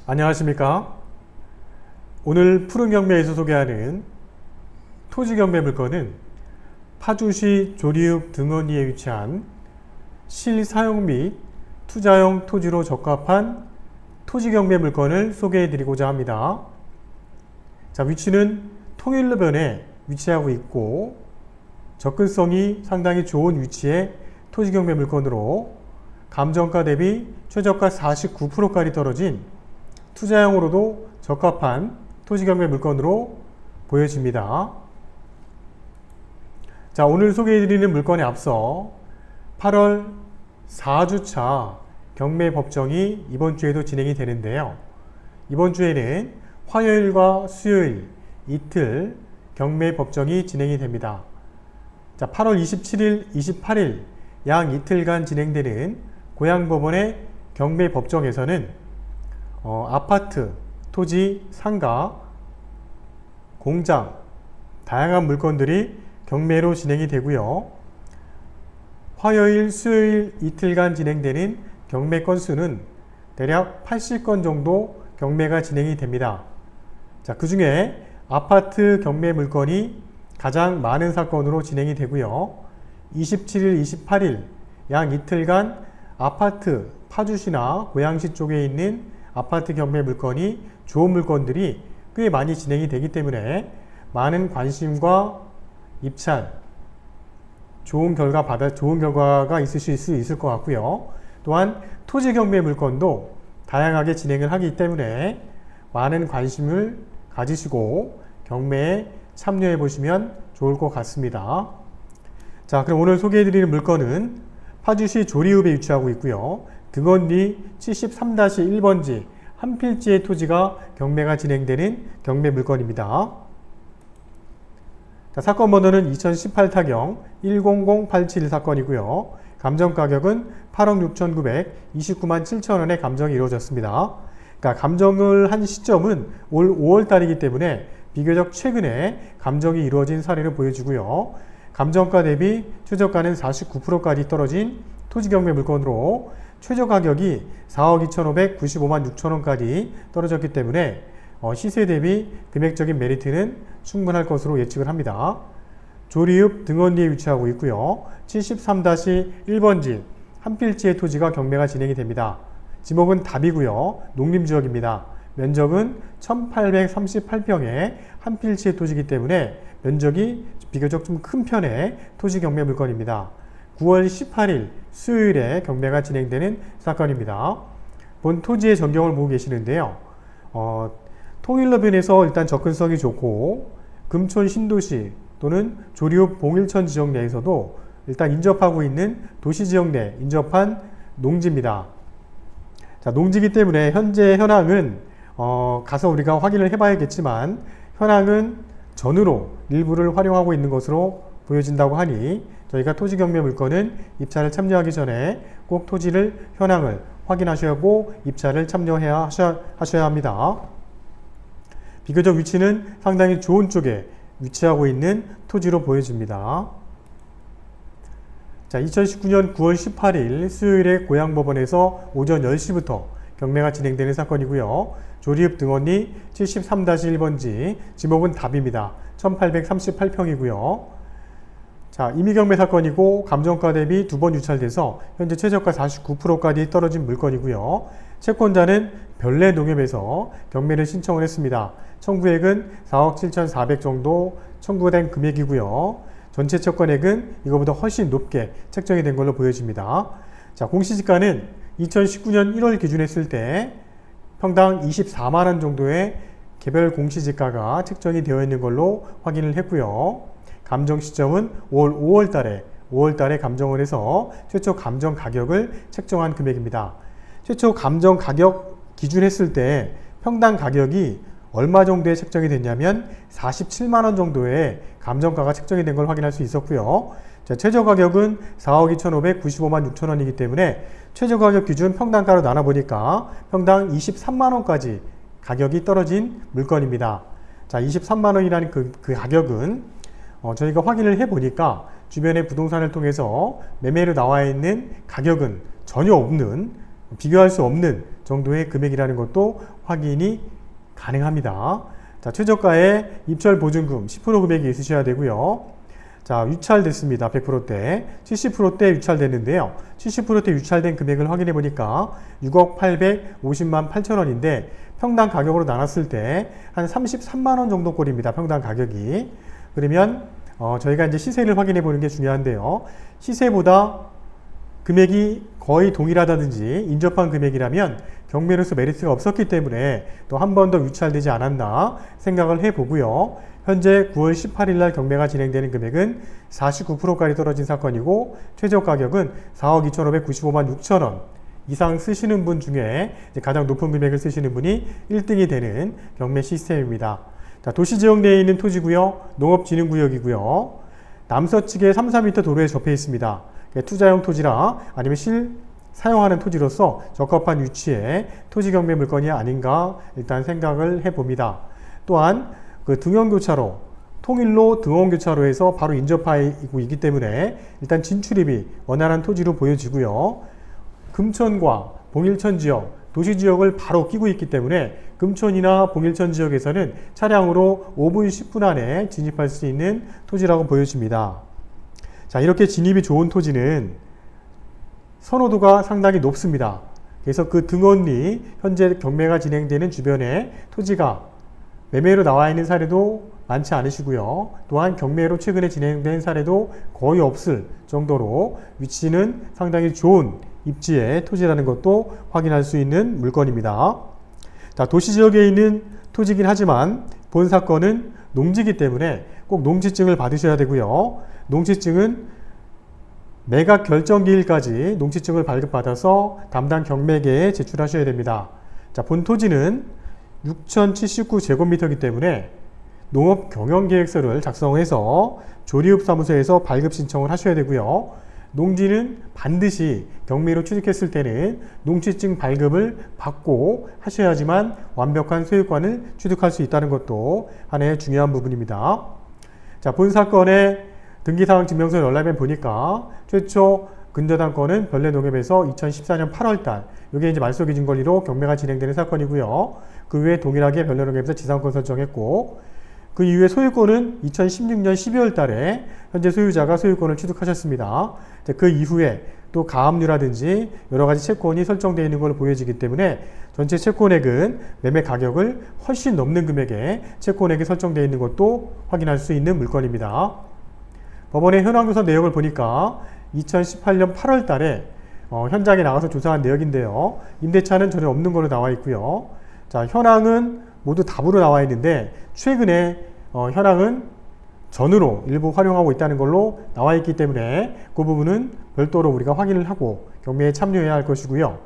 안녕하십니까? 오늘 푸른 경매에서 소개하는 토지 경매 물건은 파주시 조리읍 등원리에 위치한 실사용 및 투자용 토지로 적합한 토지 경매 물건을 소개해 드리고자 합니다. 자, 위치는 통일로변에 위치하고 있고 접근성이 상당히 좋은 위치의 토지 경매 물건으로 감정가 대비 최저가 49%까지 떨어진 투자용으로도 적합한 토지 경매 물건으로 보여집니다. 자, 오늘 소개해드리는 물건에 앞서 8월 4주차 경매 법정이 이번 주에도 진행이 되는데요. 이번 주에는 화요일과 수요일 이틀 경매 법정이 진행이 됩니다. 자, 8월 27일, 28일 양 이틀간 진행되는 고양법원의 경매 법정에서는 아파트, 토지, 상가, 공장, 다양한 물건들이 경매로 진행이 되고요. 화요일, 수요일 이틀간 진행되는 경매 건수는 대략 80건 정도 경매가 진행이 됩니다. 자, 그 중에 아파트 경매 물건이 가장 많은 사건으로 진행이 되고요. 27일, 28일 양 이틀간 아파트, 파주시나 고양시 쪽에 있는 아파트 경매 물건이 좋은 물건들이 꽤 많이 진행이 되기 때문에 많은 관심과 입찰, 좋은 결과가 있으실 수 있을 것 같고요. 또한 토지 경매 물건도 다양하게 진행을 하기 때문에 많은 관심을 가지시고 경매에 참여해 보시면 좋을 것 같습니다. 자, 그럼 오늘 소개해 드리는 물건은 파주시 조리읍에 위치하고 있고요. 등원리 73-1번지 한 필지의 토지가 경매가 진행되는 경매 물건입니다. 자, 사건 번호는 2018 타경 100871 사건이고요. 감정 가격은 8억 6,929만 7천원의 감정이 이루어졌습니다. 그러니까 감정을 한 시점은 올 5월 달이기 때문에 비교적 최근에 감정이 이루어진 사례를 보여주고요. 감정가 대비 최저가는 49%까지 떨어진 토지 경매 물건으로 최저 가격이 4억 2,595만 6천원까지 떨어졌기 때문에 시세 대비 금액적인 메리트는 충분할 것으로 예측을 합니다. 조리읍 등원리에 위치하고 있고요. 73-1번지 한 필지의 토지가 경매가 진행이 됩니다. 지목은 답이고요. 농림지역입니다. 면적은 1838평의 한 필지의 토지이기 때문에 면적이 비교적 좀 큰 편의 토지 경매 물건입니다. 9월 18일 수요일에 경매가 진행되는 사건입니다. 본 토지의 전경을 보고 계시는데요. 통일로변에서 일단 접근성이 좋고 금촌 신도시 또는 조리읍 봉일천 지역 내에서도 일단 인접하고 있는 도시지역 내 인접한 농지입니다. 자, 농지이기 때문에 현재 현황은 가서 우리가 확인을 해봐야겠지만 현황은 전으로 일부를 활용하고 있는 것으로 보여진다고 하니 저희가 토지 경매 물건은 입찰을 참여하기 전에 꼭 토지를 현황을 확인하셔야하고 입찰을 참여해야 하셔야 합니다. 비교적 위치는 상당히 좋은 쪽에 위치하고 있는 토지로 보여집니다. 자, 2019년 9월 18일 수요일에 고양법원에서 오전 10시부터 경매가 진행되는 사건이고요. 조리읍 등원리 73-1번지 지목은 답입니다. 1838평이고요. 자, 임의경매 사건이고 감정가 대비 2번 유찰돼서 현재 최저가 49%까지 떨어진 물건이고요. 채권자는 별내농협에서 경매를 신청을 했습니다. 청구액은 4억 7,400 정도 청구된 금액이고요. 전체 채권액은 이거보다 훨씬 높게 책정이 된 걸로 보여집니다. 자, 공시지가는 2019년 1월 기준했을 때 평당 24만원 정도의 개별 공시지가가 책정이 되어 있는 걸로 확인을 했고요. 감정 시점은 올 5월 달에 감정을 해서 최초 감정 가격을 책정한 금액입니다. 최초 감정 가격 기준했을 때 평당 가격이 얼마 정도에 책정이 됐냐면 47만원 정도의 감정가가 책정이 된 걸 확인할 수 있었고요. 자, 최저 가격은 4억 2,595만 6천원이기 때문에 최저 가격 기준 평당가로 나눠보니까 평당 23만원까지 가격이 떨어진 물건입니다. 자, 23만원이라는 그 가격은 저희가 확인을 해보니까 주변의 부동산을 통해서 매매로 나와 있는 가격은 전혀 없는, 비교할 수 없는 정도의 금액이라는 것도 확인이 가능합니다. 자, 최저가에 입찰 보증금 10% 금액이 있으셔야 되고요. 자, 유찰됐습니다. 100%대. 70%대 유찰됐는데요. 70%대 유찰된 금액을 확인해 보니까 6억 850만 8천 원인데 평당 가격으로 나눴을 때 한 33만 원 정도 꼴입니다. 평당 가격이. 그러면 저희가 이제 시세를 확인해 보는 게 중요한데요. 시세보다 금액이 거의 동일하다든지 인접한 금액이라면 경매로서 메리트가 없었기 때문에 또 한 번 더 유찰되지 않았나 생각을 해보고요. 현재 9월 18일 날 경매가 진행되는 금액은 49%까지 떨어진 사건이고 최저 가격은 4억 2,595만 6천 원 이상 쓰시는 분 중에 가장 높은 금액을 쓰시는 분이 1등이 되는 경매 시스템입니다. 자, 도시지역 내에 있는 토지고요. 농업진흥구역이고요. 남서측에 3, 4m 도로에 접해 있습니다. 투자용 토지라 아니면 사용하는 토지로서 적합한 위치에 토지 경매 물건이 아닌가 일단 생각을 해봅니다. 또한 그 등원교차로, 통일로 등원교차로에서 바로 인접하고 있기 때문에 일단 진출입이 원활한 토지로 보여지고요. 금천과 봉일천 지역, 도시지역을 바로 끼고 있기 때문에 금천이나 봉일천 지역에서는 차량으로 5분, 10분 안에 진입할 수 있는 토지라고 보여집니다. 자, 이렇게 진입이 좋은 토지는 선호도가 상당히 높습니다. 그래서 그 등원리, 현재 경매가 진행되는 주변에 토지가 매매로 나와 있는 사례도 많지 않으시고요. 또한 경매로 최근에 진행된 사례도 거의 없을 정도로 위치는 상당히 좋은 입지의 토지라는 것도 확인할 수 있는 물건입니다. 자, 도시지역에 있는 토지이긴 하지만 본 사건은 농지이기 때문에 꼭 농지증을 받으셔야 되고요. 농지증은 매각 결정기일까지 농지증을 발급받아서 담당 경매계에 제출하셔야 됩니다. 자, 본 토지는 6,079제곱미터이기 때문에 농업경영계획서를 작성해서 조리읍사무소에서 발급 신청을 하셔야 되고요. 농지는 반드시 경매로 취득했을 때는 농지증 발급을 받고 하셔야지만 완벽한 소유권을 취득할 수 있다는 것도 하나의 중요한 부분입니다. 자, 본 사건의 등기사항 증명서 열람에 보니까 최초 근저당권은 별내농협에서 2014년 8월달 이게 이제 말소기준 권리로 경매가 진행되는 사건이고요. 그 외에 동일하게 별내농협에서 지상권 설정했고 그 이후에 소유권은 2016년 12월 달에 현재 소유자가 소유권을 취득하셨습니다. 그 이후에 또 가압류라든지 여러 가지 채권이 설정되어 있는 걸로 보여지기 때문에 전체 채권액은 매매 가격을 훨씬 넘는 금액의 채권액이 설정되어 있는 것도 확인할 수 있는 물건입니다. 법원의 현황조사 내역을 보니까 2018년 8월 달에 현장에 나가서 조사한 내역인데요. 임대차는 전혀 없는 걸로 나와 있고요. 자, 현황은 모두 답으로 나와 있는데 최근에 현황은 전으로 일부 활용하고 있다는 걸로 나와 있기 때문에 그 부분은 별도로 우리가 확인을 하고 경매에 참여해야 할 것이고요.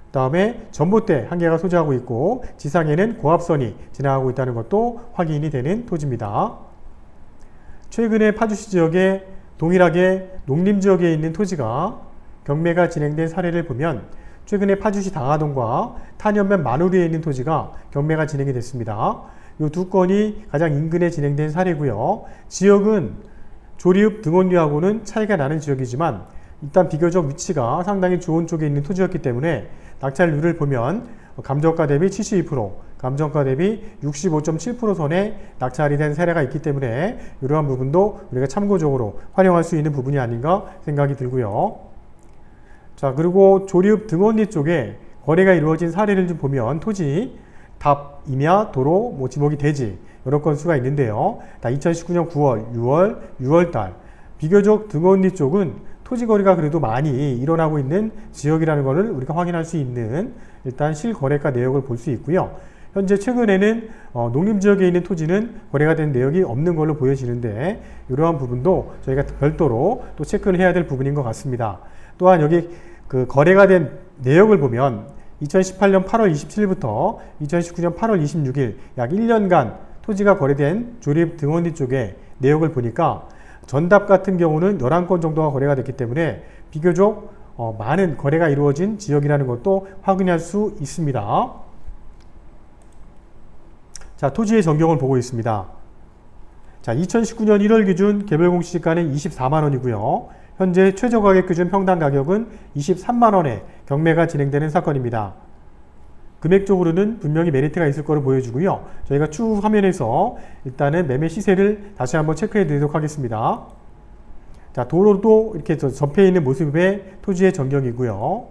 그 다음에 전봇대 한 개가 소지하고 있고 지상에는 고압선이 지나가고 있다는 것도 확인이 되는 토지입니다. 최근에 파주시 지역에 동일하게 농림지역에 있는 토지가 경매가 진행된 사례를 보면 최근에 파주시 당하동과 탄현면 마누리에 있는 토지가 경매가 진행이 됐습니다. 이 두 건이 가장 인근에 진행된 사례고요. 지역은 조리읍 등원리하고는 차이가 나는 지역이지만 일단 비교적 위치가 상당히 좋은 쪽에 있는 토지였기 때문에 낙찰률을 보면 감정가 대비 72%, 감정가 대비 65.7% 선에 낙찰이 된 사례가 있기 때문에 이러한 부분도 우리가 참고적으로 활용할 수 있는 부분이 아닌가 생각이 들고요. 자, 그리고 조리읍 등원리 쪽에 거래가 이루어진 사례를 좀 보면 토지, 답, 임야, 도로, 지목이 대지 여러 건수가 있는데요. 다 2019년 9월, 6월, 6월달 비교적 등원리 쪽은 토지 거래가 그래도 많이 일어나고 있는 지역이라는 것을 우리가 확인할 수 있는 일단 실거래가 내역을 볼 수 있고요. 현재 최근에는 농림지역에 있는 토지는 거래가 된 내역이 없는 걸로 보여지는데 이러한 부분도 저희가 별도로 또 체크를 해야 될 부분인 것 같습니다. 또한 여기 그 거래가 된 내역을 보면 2018년 8월 27일부터 2019년 8월 26일 약 1년간 토지가 거래된 조립 등원리 쪽의 내역을 보니까 전답 같은 경우는 11건 정도가 거래가 됐기 때문에 비교적 많은 거래가 이루어진 지역이라는 것도 확인할 수 있습니다. 자, 토지의 전경을 보고 있습니다. 자, 2019년 1월 기준 개별 공시지가는 24만 원이고요. 현재 최저가격 기준 평당 가격은 23만 원에 경매가 진행되는 사건입니다. 금액적으로는 분명히 메리트가 있을 거로 보여주고요. 저희가 추후 화면에서 일단은 매매 시세를 다시 한번 체크해 드리도록 하겠습니다. 자, 도로도 이렇게 접해 있는 모습의 토지의 전경이고요.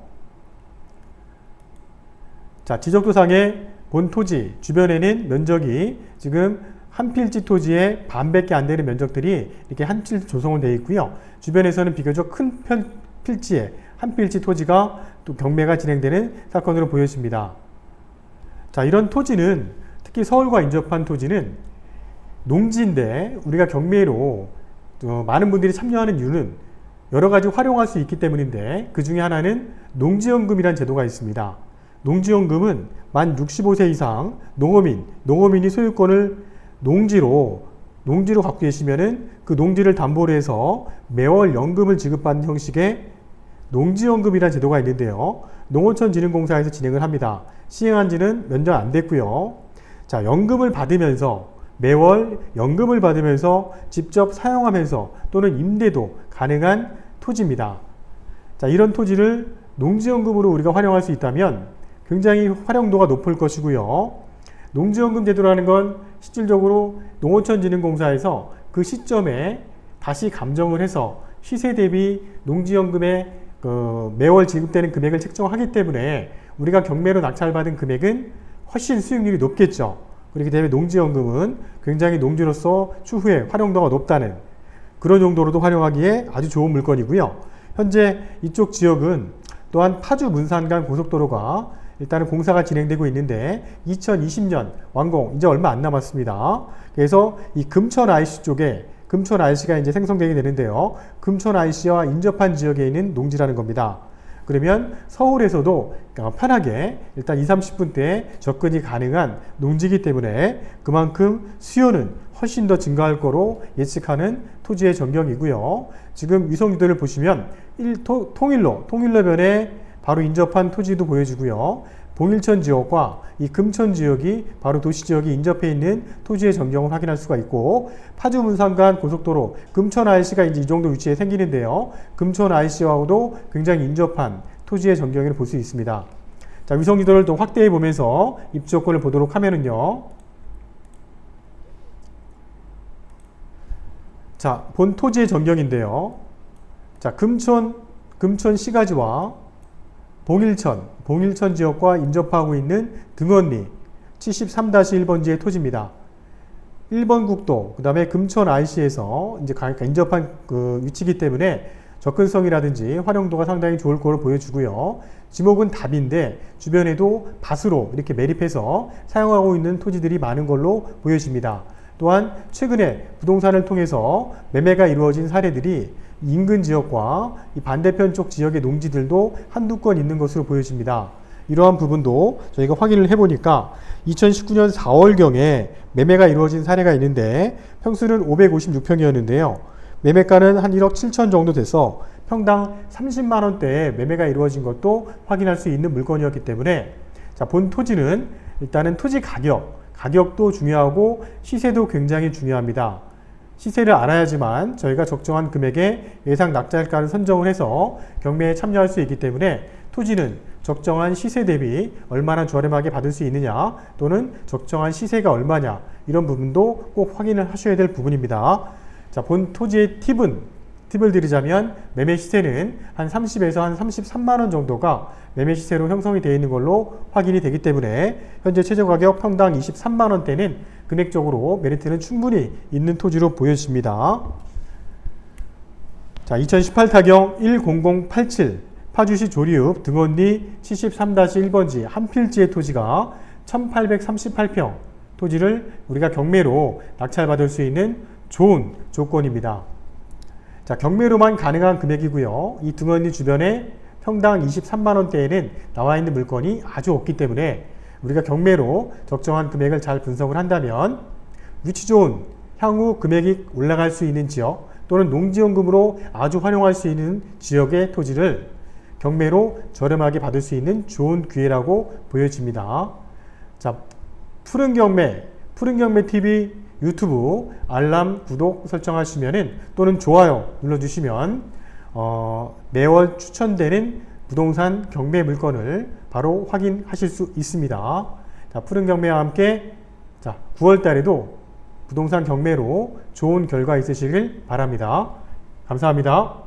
자, 지적도상의 본 토지 주변에는 면적이 지금 한 필지 토지의 반밖에 안 되는 면적들이 이렇게 한 필지 조성은 되어 있고요. 주변에서는 비교적 큰 필지의 한 필지 토지가 또 경매가 진행되는 사건으로 보여집니다. 자, 이런 토지는 특히 서울과 인접한 토지는 농지인데 우리가 경매로 많은 분들이 참여하는 이유는 여러 가지 활용할 수 있기 때문인데, 그 중에 하나는 농지연금이라는 제도가 있습니다. 농지연금은 만 65세 이상 농어민이 소유권을 농지로 갖고 계시면은 그 농지를 담보로 해서 매월 연금을 지급받는 형식의 농지연금이라는 제도가 있는데요. 농어촌진흥공사에서 진행을 합니다. 시행한 지는 몇 년 안 됐고요. 자, 매월 연금을 받으면서 직접 사용하면서 또는 임대도 가능한 토지입니다. 자, 이런 토지를 농지연금으로 우리가 활용할 수 있다면 굉장히 활용도가 높을 것이고요. 농지연금 제도라는 건 실질적으로 농어촌진흥공사에서 그 시점에 다시 감정을 해서 시세 대비 농지연금의 매월 지급되는 금액을 책정하기 때문에 우리가 경매로 낙찰받은 금액은 훨씬 수익률이 높겠죠. 그렇기 때문에 농지연금은 굉장히 농지로서 추후에 활용도가 높다는 그런 용도로도 활용하기에 아주 좋은 물건이고요. 현재 이쪽 지역은 또한 파주 문산간 고속도로가 일단은 공사가 진행되고 있는데 2020년 완공 이제 얼마 안 남았습니다. 그래서 이 금천 IC 쪽에 금천 IC가 이제 생성되게 되는데요. 금천 IC와 인접한 지역에 있는 농지라는 겁니다. 그러면 서울에서도 편하게 일단 20-30분대에 접근이 가능한 농지이기 때문에 그만큼 수요는 훨씬 더 증가할 거로 예측하는 토지의 전경이고요. 지금 위성유도를 보시면 통일로변에 바로 인접한 토지도 보여주고요. 봉일천 지역과 이 금천 지역이 바로 도시 지역이 인접해 있는 토지의 전경을 확인할 수가 있고, 파주 문산간 고속도로 금천 IC가 이제 이 정도 위치에 생기는데요. 금천 IC와도 굉장히 인접한 토지의 전경을 볼 수 있습니다. 자, 위성지도를 또 확대해 보면서 입지 조건을 보도록 하면은요. 자, 본 토지의 전경인데요. 자, 금천 시가지와 봉일천 지역과 인접하고 있는 등원리 73-1번지의 토지입니다. 1번 국도, 그 다음에 금천 IC에서 이제 인접한 그 위치이기 때문에 접근성이라든지 활용도가 상당히 좋을 거로 보여주고요. 지목은 답인데 주변에도 밭으로 이렇게 매립해서 사용하고 있는 토지들이 많은 걸로 보여집니다. 또한 최근에 부동산을 통해서 매매가 이루어진 사례들이 인근 지역과 이 반대편 쪽 지역의 농지들도 한두 건 있는 것으로 보여집니다. 이러한 부분도 저희가 확인을 해보니까 2019년 4월경에 매매가 이루어진 사례가 있는데 평수는 556평이었는데요. 매매가는 한 1억 7천 정도 돼서 평당 30만원대에 매매가 이루어진 것도 확인할 수 있는 물건이었기 때문에, 자, 본 토지는 일단은 토지 가격도 중요하고 시세도 굉장히 중요합니다. 시세를 알아야지만 저희가 적정한 금액의 예상 낙찰가를 선정을 해서 경매에 참여할 수 있기 때문에 토지는 적정한 시세 대비 얼마나 저렴하게 받을 수 있느냐 또는 적정한 시세가 얼마냐 이런 부분도 꼭 확인을 하셔야 될 부분입니다. 자, 본 토지의 팁을 드리자면 매매 시세는 한 30에서 한 33만원 정도가 매매 시세로 형성이 되어 있는 걸로 확인이 되기 때문에 현재 최저가격 평당 23만원대는 금액적으로 메리트는 충분히 있는 토지로 보여집니다. 자, 2018 타경 10087 파주시 조리읍 등원리 73-1번지 한 필지의 토지가 1838평 토지를 우리가 경매로 낙찰받을 수 있는 좋은 조건입니다. 자, 경매로만 가능한 금액이고요. 이 등원리 주변에 평당 23만원대에는 나와 있는 물건이 아주 없기 때문에 우리가 경매로 적정한 금액을 잘 분석을 한다면 위치 좋은 향후 금액이 올라갈 수 있는 지역 또는 농지연금으로 아주 활용할 수 있는 지역의 토지를 경매로 저렴하게 받을 수 있는 좋은 기회라고 보여집니다. 자, 푸른 경매 TV 유튜브 알람 구독 설정하시면은 또는 좋아요 눌러주시면 매월 추천되는 부동산 경매 물건을 바로 확인하실 수 있습니다. 자, 푸른 경매와 함께 9월 달에도 부동산 경매로 좋은 결과 있으시길 바랍니다. 감사합니다.